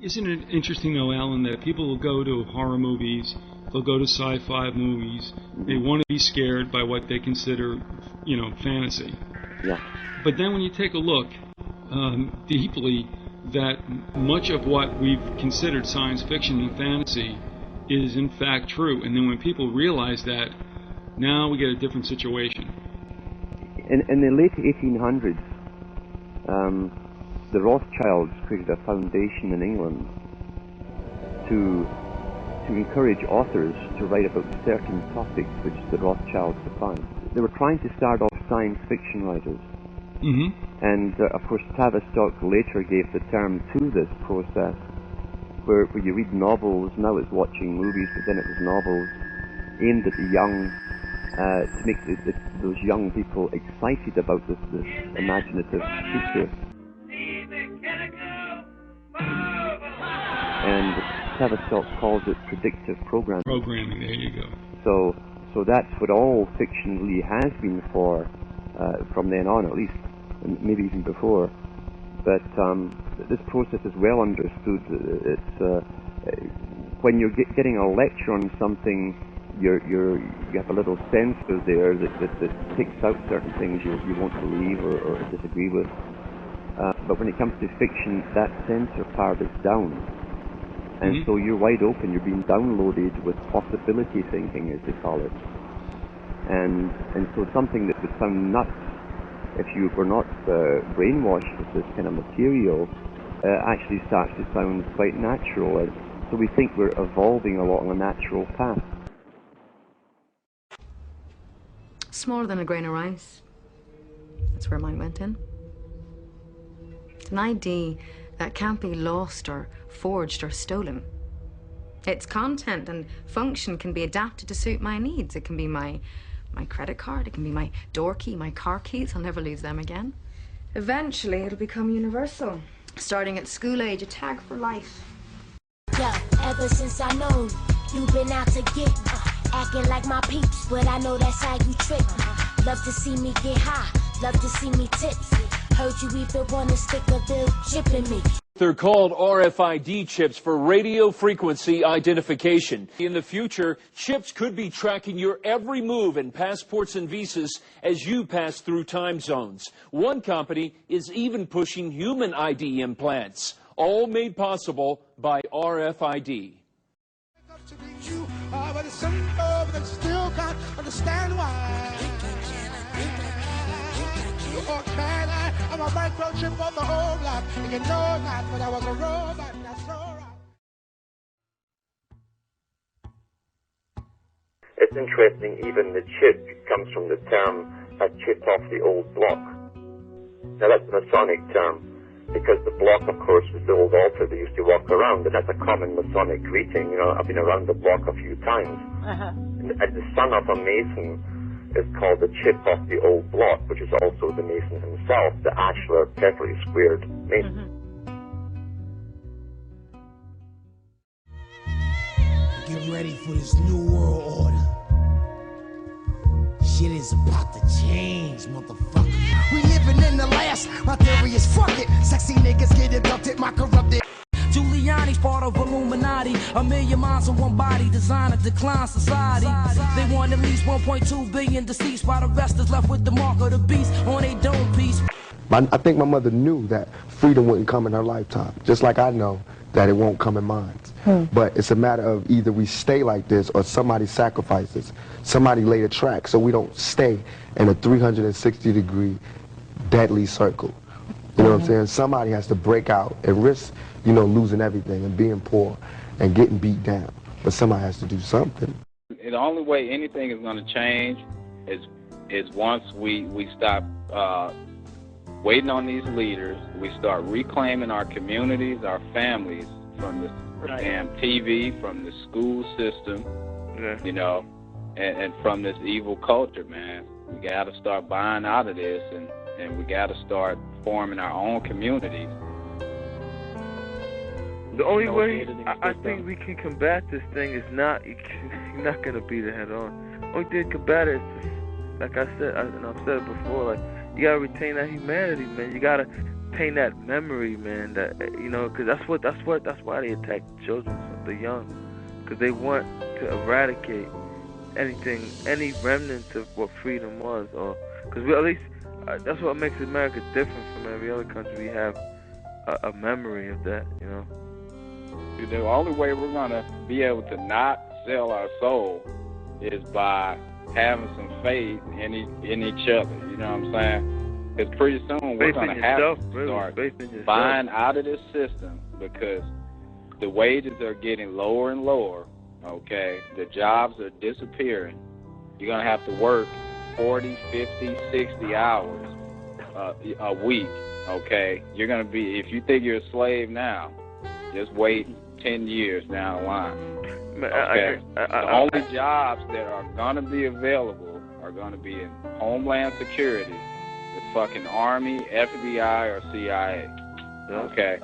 Isn't it interesting, though, Alan, that people will go to horror movies, they'll go to sci-fi movies, they want to be scared by what they consider, fantasy. Yeah. But then when you take a look deeply, that much of what we've considered science fiction and fantasy is in fact true. And then when people realize that, now we get a different situation. In the late 1800s, the Rothschilds created a foundation in England to encourage authors to write about certain topics which the Rothschilds defined. They were trying to start off science fiction writers. Mm-hmm. And of course Tavistock later gave the term to this process, where you read novels, now it's watching movies, but then it was novels aimed at the young, to make those young people excited about this imaginative future. And Tavistock calls it predictive programming. Programming, there you go. So that's what all fiction really has been for, from then on at least, and maybe even before. But this process is well understood. It's when you're getting a lecture on something, you have a little sensor there that picks out certain things you won't believe or disagree with. But when it comes to fiction, that sensor part is down. And so you're wide open, you're being downloaded with possibility thinking, as they call it. And so something that would sound nuts if you were not brainwashed with this kind of material actually starts to sound quite natural. So we think we're evolving along a natural path. Smaller than a grain of rice. That's where mine went in. It's an ID that can't be lost or forged or stolen. Its content and function can be adapted to suit my needs. It can be my credit card, it can be my door key, my car keys. I'll never lose them again. Eventually, it'll become universal. Starting at school age, a tag for life. Yeah, ever since I know you've been out to get me, acting like my peeps, but I know that's how you trick me. Love to see me get high, love to see me tipsy. Heard you even want to stick a bill chip in me. They're called RFID chips for radio frequency identification. In the future, chips could be tracking your every move in passports and visas as you pass through time zones. One company is even pushing human ID implants, all made possible by RFID. I'm a microchip on the whole block. You know that, but I was a robot. That's all right. It's interesting, even the chip comes from the term a chip off the old block. Now that's a Masonic term, because the block, of course, was the old altar they used to walk around, and that's a common Masonic greeting. You know, I've been around the block a few times. And the son of a Mason is called the chip off the old block, which is also the Mason himself, the ashlar, carefully squared Mason. Get ready for this new world order. Shit is about to change, motherfucker. We living in the last, my theory is fuck it. Sexy niggas get abducted, my corrupted. Giuliani's part of Illuminati. A million minds in one body, designed to decline society. They want at least 1.2 billion deceased, while the rest is left with the mark of the beast on a dome piece. I think my mother knew that freedom wouldn't come in her lifetime, just like I know that it won't come in mine. But it's a matter of either we stay like this or somebody sacrifices. Somebody lay a track so we don't stay in a 360-degree deadly circle. You know what I'm saying? Somebody has to break out and risk, you know, losing everything and being poor and getting beat down. But somebody has to do something. The only way anything is going to change is once we stop waiting on these leaders. We start reclaiming our communities, our families from this damn TV, from the school system, you know, and from this evil culture, man. We got to start buying out of this, and we got to start forming our own communities. The only way I think we can combat this thing is you're not going to beat it head on. The only thing to combat it is just, like I said, and I've said it before, like, you got to retain that humanity, man. You got to retain that memory, man. That, you know, because that's why they attack children, the young, because they want to eradicate any remnants of what freedom was, or because we at least that's what makes America different from every other country. We have a memory of that, you know. The only way we're gonna be able to not sell our soul is by having some faith in each other. You know what I'm saying? Because pretty soon we're gonna have to start buying out of this system, because the wages are getting lower and lower. Okay, the jobs are disappearing. You're gonna have to work 40, 50, 60 hours a week. Okay, you're gonna be, if you think you're a slave now, just wait 10 years down the line. Okay, the only jobs that are gonna be available are gonna be in Homeland Security, the fucking Army, FBI, or CIA. Okay.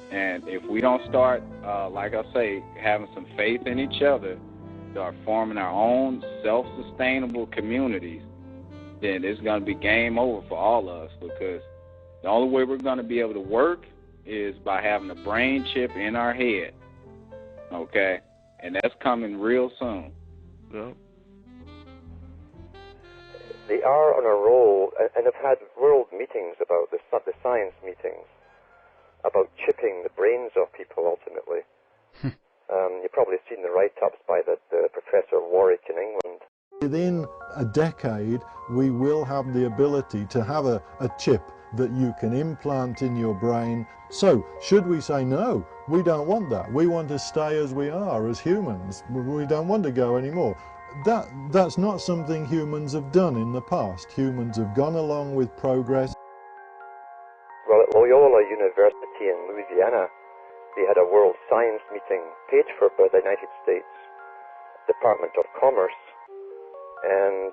And if we don't start, like I say, having some faith in each other, start forming our own self-sustainable communities, then it's going to be game over for all of us, because the only way we're going to be able to work is by having a brain chip in our head, okay? And that's coming real soon. Yeah. They are on a roll, and have had world meetings about the science meetings, about chipping the brains of people ultimately. You've probably seen the write-ups by the Professor Warwick in England. Within a decade, we will have the ability to have a chip that you can implant in your brain. So, should we say no? We don't want that. We want to stay as we are, as humans. We don't want to go anymore. That's not something humans have done in the past. Humans have gone along with progress. Well, at Loyola University in Louisiana, they had a World Science meeting paid for by the United States Department of Commerce, and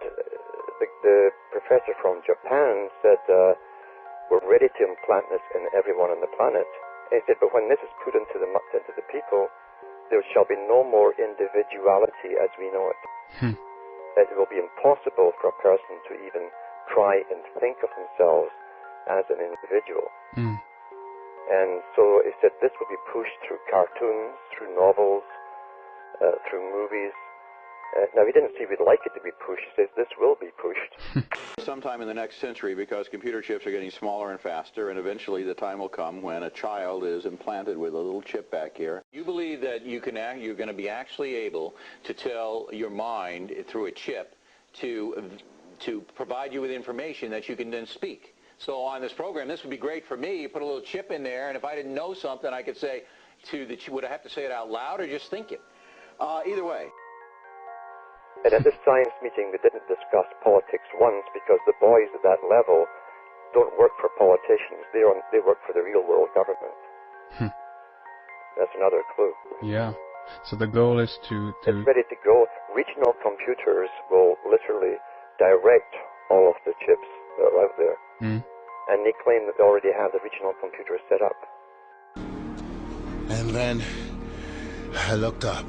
the professor from Japan said, we're ready to implant this in everyone on the planet. And he said, but when this is put into the people, there shall be no more individuality as we know it. It will be impossible for a person to even try and think of themselves as an individual. And so he said this will be pushed through cartoons, through novels, through movies. Now, he didn't say we'd like it to be pushed. He says this will be pushed. Sometime in the next century, because computer chips are getting smaller and faster, and eventually the time will come when a child is implanted with a little chip back here. You believe that you're going to be actually able to tell your mind through a chip to provide you with information that you can then speak. So on this program, this would be great for me. You put a little chip in there, and if I didn't know something, I could say to the chip, would I have to say it out loud or just think it? Either way. And at this science meeting, we didn't discuss politics once, because the boys at that level don't work for politicians. They work for the real world government. That's another clue. Yeah. So the goal is to... It's ready to go. Regional computers will literally direct all of the chips that are out there. And they claim that they already have the regional computers set up. And then I looked up.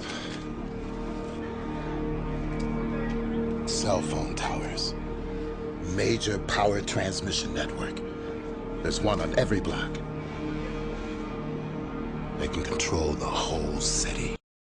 Cell phone towers. Major power transmission network. There's one on every block. They can control the whole city.